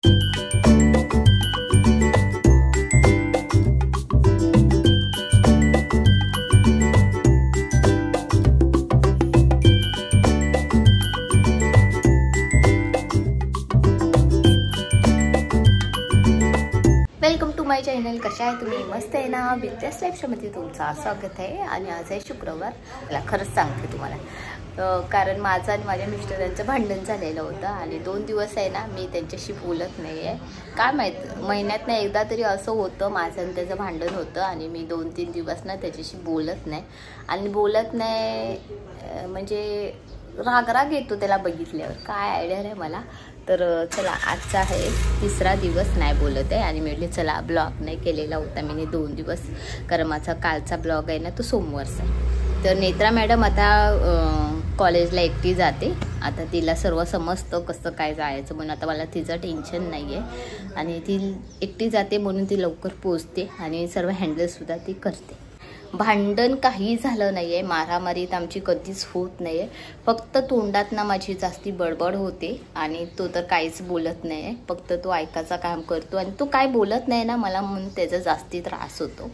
Welcome to my channel. कशा आहे तुम्ही? मस्त आहे ना? बिझनेस लाईफमध्ये तुमचं स्वागत आहे. आणि आज आहे शुक्रवार. मला खरंच सांगते तुम्हाला, कारण माझं आणि माझ्या मिस्टरांचं भांडण झालेलं होतं आणि 2 दिवस आहे ना मी त्यांच्याशी बोलत नाही आहे. काय माहीत, महिन्यातनं एकदा तरी असं होतं माझं आणि त्याचं भांडण होतं आणि मी 2-3 दिवस ना त्याच्याशी बोलत नाही. आणि बोलत नाही म्हणजे राग येतो त्याला बघितल्यावर. काय आयडिया आहे मला. तर चला, आजचा आहे 3रा दिवस नाही बोलत आहे आणि मी म्हटले चला ब्लॉग नाही केलेला होता मी 2 दिवस, कारण माझा कालचा ब्लॉग आहे ना तो सोमवारचा आहे. तर नेत्रा मॅडम आता कॉलेजला एकटी जाते. आता तिला सर्व समजतं कसं काय जायचं म्हणून. आता मला तिचं टेन्शन नाही आहे आणि ती एकटी जाते म्हणून ती लवकर पोचते आणि सर्व हँडलसुद्धा ती करते. भांडण काही झालं नाही आहे, मारामारीत आमची कधीच होत नाही आहे. फक्त तोंडात ना माझी जास्ती बडबड होते आणि तो तर काहीच बोलत नाही आहे. फक्त तो ऐकायचं काम करतो आणि तो काय बोलत नाही ना मला, म्हणून त्याचा जास्ती त्रास होतो.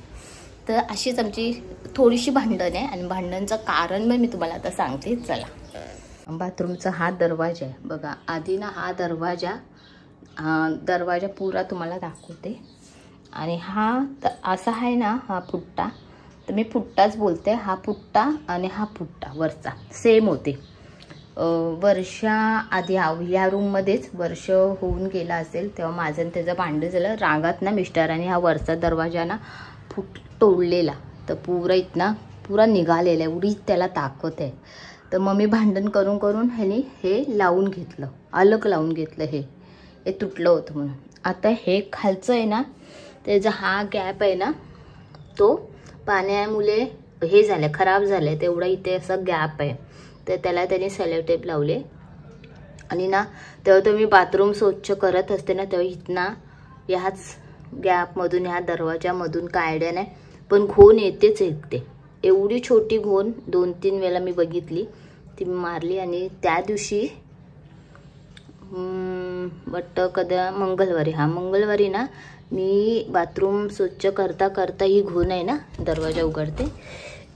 तर अशीच आमची थोडीशी भांडण आहे आणि भांडणचं कारण मग मी तुम्हाला आता सांगते. चला, बाथरूमचा हा दरवाजा आहे बघा. आधी ना हा दरवाजा पुरा तुम्हाला दाखवते. आणि हा असा आहे ना, हा फुट्टा, तर मी फुट्टाच बोलते. हा फुट्टा आणि हा फुट्टा वरचा सेम होते. वर्षा आधी ह्या रूममध्येच वर्ष होऊन गेला असेल तेव्हा माझं आणि त्याचं भांडण झालं. रागात ना मिस्टरांनी हा वरचा दरवाजा ना तोडलेला, तर पुरा निघालेला, एवढी त्याला ताकद आहे. तर मग मी भांडण करून ह्यानी हे लावून घेतलं, अलग लावून घेतलं. हे तुटलं होतं म्हणून. आता हे खालचं आहे ना, त्याचा हा गॅप आहे ना, तो पाण्यामुळे हे झालं, खराब झालं. तेवढा इथे असा गॅप आहे, तर त्याला त्याने सेलो टेप लावले. आणि ना तेव्हा तो मी बाथरूम स्वच्छ करत असते ना, तेव्हा इथना ह्याच गॅपमधून, ह्या दरवाजामधून काय आयडिया नाही, पण घोण येतेच एकटे. एवढी छोटी घोण 2-3 वेळा मी बघितली, ती मी मारली. आणि त्या दिवशी मंगळवारी ना मी बाथरूम स्वच्छ करता ही घोण आहे ना, दरवाजा उघडते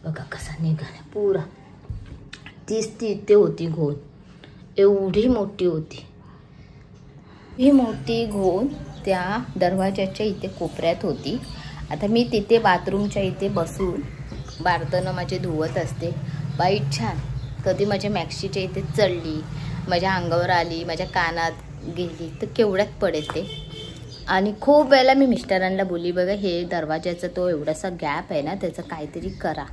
बघा कसा निघाला पुरा. 30 इथे होती घोण, एवढी मोठी होती. ही मोठी घोण त्या दरवाजाच्या इथे कोपऱ्यात होती. आता मी तिथे बाथरूमच्या इथे बसून बारतनं माझे धुवत असते. बाई छान, कधी माझ्या मॅक्सीच्या इथे चढली, माझ्या अंगावर आली, माझ्या कानात गेली, तर केवढ्यात पडेल ते. आणि खूप वेळेला मी मिस्टरांना बोलली, बघा हे दरवाजाचा तो एवढासा गॅप आहे ना, त्याचं काहीतरी करा,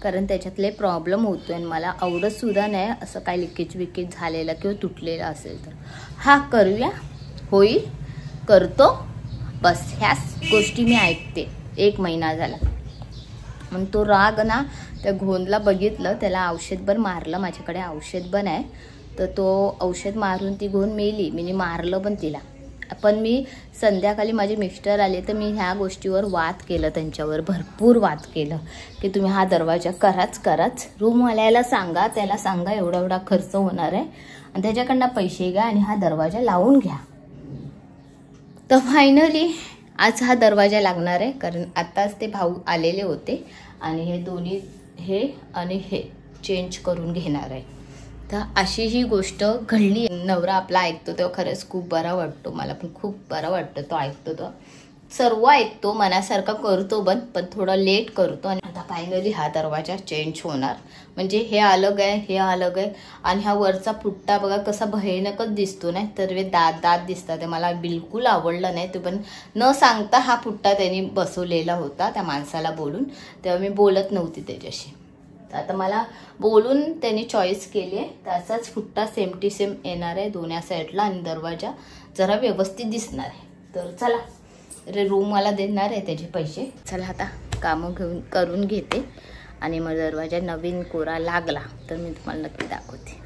कारण त्याच्यातले प्रॉब्लेम होतो आणि मला आवडतसुद्धा नाही असं काय लिकेज झालेलं किंवा तुटलेलं असेल तर. हा करूया, होईल, करतो, बस ह्याच गोष्टी मी ऐकते. 1 महिना झाला. मग तो राग ना त्या घोणला बघितलं, त्याला औषध पण मारलं. माझ्याकडे औषध पण आहे, तर तो औषध मारून ती घोण मेली. मी मारलं पण तिला. पण मी संध्याकाळी माझे मिस्टर आले तर मी ह्या गोष्टीवर वाद केलं, त्यांच्यावर भरपूर वाद केलं की तुम्ही हा दरवाजा कराच. रूमवाल्याला सांगा, त्याला सांगा एवढा खर्च होणार आहे आणि त्याच्याकडनं पैसे घ्या आणि हा दरवाजा लावून घ्या. तर फायनली आज हा दरवाजा लागणार आहे, कारण आत्ताच ते भाऊ आलेले होते आणि हे दोन्ही हे आणि हे चेंज करून घेणार आहे. तर अशी ही गोष्ट घडली. नवरा आपला ऐकतो तेव्हा खरंच खूप बरा वाटतो. मला पण खूप बरा वाटतं तो ऐकतो, तो सर्व ऐकतो, मनासारखा करतो, पण थोडा लेट करतो. आणि आता फायनली हा दरवाजा चेंज होणार. म्हणजे हे अलग आहे आणि हा वरचा फुट्टा बघा कसा भयानकच दिसतो नाही, तर दात दिसतात. ते मला बिलकुल आवडलं नाही. ते पण न सांगता हा फुट्टा त्यांनी बसवलेला होता त्या माणसाला बोलून, तेव्हा मी बोलत नव्हती त्याच्याशी. आता मला बोलून त्यांनी चॉईस केली आहे, त्याचाच फुट्टा सेम टू सेम येणार आहे दोन्ही साईडला आणि दरवाजा जरा व्यवस्थित दिसणार आहे. तर चला, रूमवाला देणार आहे त्याचे पैसे. चला आता कामं करून घेते आणि मग दरवाजा नवीन कोरा लागला तर मी तुम्हाला नक्की दाखवते.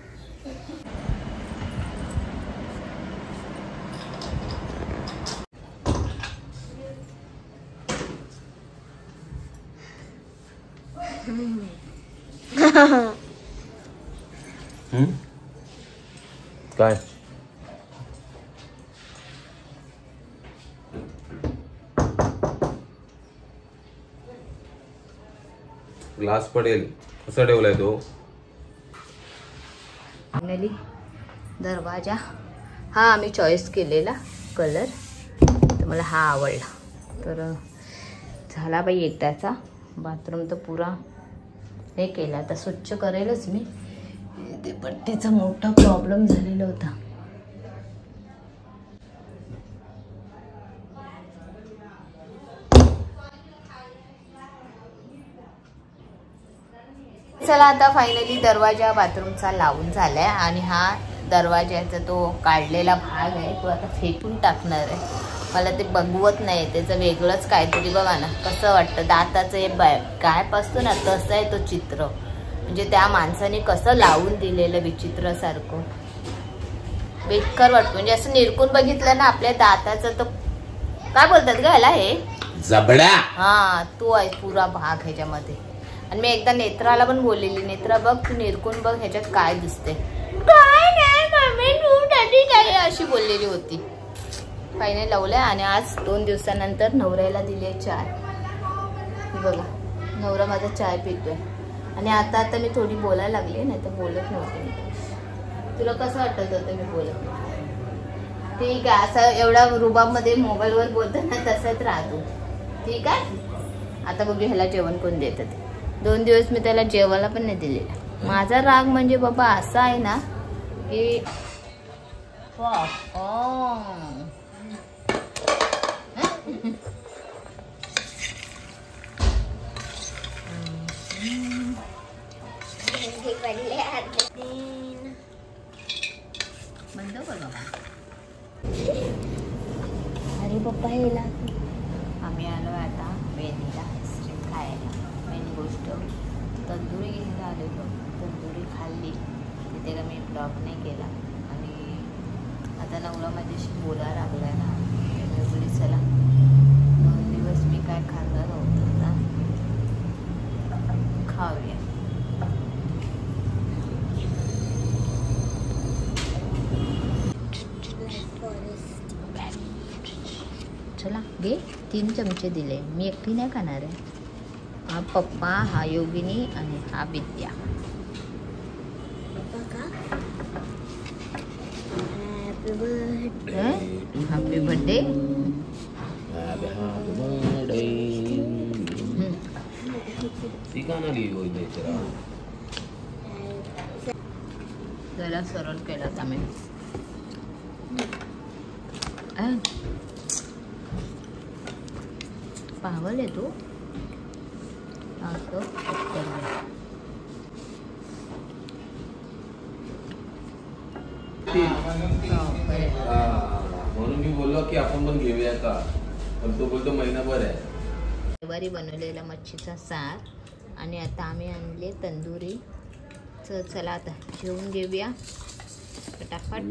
काय ग्लास पडेल कसा ठेवलाय तो. फायनली दरवाजा हा आम्ही चॉईस केलेला कलर, तर मला हा आवडला. तर झाला बाई एकदाचा. बाथरूम तर पुरा हे केला, आता स्वच्छ करेलच मी ते, पण त्याचा मोठा प्रॉब्लेम झालेला होता. चला आता फायनली दरवाजा बाथरूमचा लावून झालाय आणि हा दरवाजाचा तो काढलेला भाग आहे तो आता फेकून टाकणार आहे. मला ते बघवत नाही, त्याचं वेगळंच काहीतरी. बघा ना कसं वाटतं, दाताचं हे गॅप असतो ना तसं आहे तो चित्र. म्हणजे त्या माणसाने कसं लावून दिलेलं विचित्रासारखं, बेकार वाटतं. म्हणजे असं निरकून बघितलं ना आपल्या दाताचं, तर काय बोलतात ग ह्याला, हे जबडा. हा तो आहे पुरा भाग ह्याच्यामध्ये. आणि मी एकदा नेत्राला पण बोललेली, नेत्रा बघ तू निरकून बघ ह्याच्यात काय दिसते. काय नाही मम्मी तू त्याची काय अशी बोललेली होती. फायनल लावलंय आणि आज 2 दिवसानंतर नवऱ्याला दिले चाय. बघा नवरा माझा चाय पितोय. आणि आता आता मी थोडी बोलायला लागली, नाही तर बोलत नव्हते मी. तुला कसं वाटत होतं मी बोलत नव्हते? ठीक आहे, असं एवढा रुबाबमध्ये मोबाईलवर बोलतो ना तसंच राहतो. ठीक आहे, आता बघू ह्याला जेवण कोण देतं ते. 2 दिवस मी त्याला जेवायला पण नाही दिलेला. माझा राग म्हणजे बाबा असा आहे ना की बंद कर बाबा. अरे पप्पा हेला आम्ही आलो आता वेणीला आईस्क्रीम खायला. मेन गोष्ट तंदुरी घ्यायला आलेलो. तंदुरी खाल्ली, तिथे का मी ब्लॉग नाही केला. आणि आता नवरा माझ्याशी बोलायला लागलाय ना, बोलली चला 2 दिवस मी काय खाल्लं नव्हतं ना, खाऊया. चला घे, 3 चमचे दिले. मी एकटी नाही खाणार आहे. हा पप्पा, हा योगिनी आणि हा विद्या. Happy birthday. त्याला सरळ केलं आम्ही. पागल आहे तू. म्हणून मी बोललो की आपण पण घेऊया का, पण तो बोलतो महिनाभर आहे. रविवारी बनवलेला मच्छीचा सार आणि आता आम्ही आणले तंदुरी. चला आता जेवून घेऊया पटापट.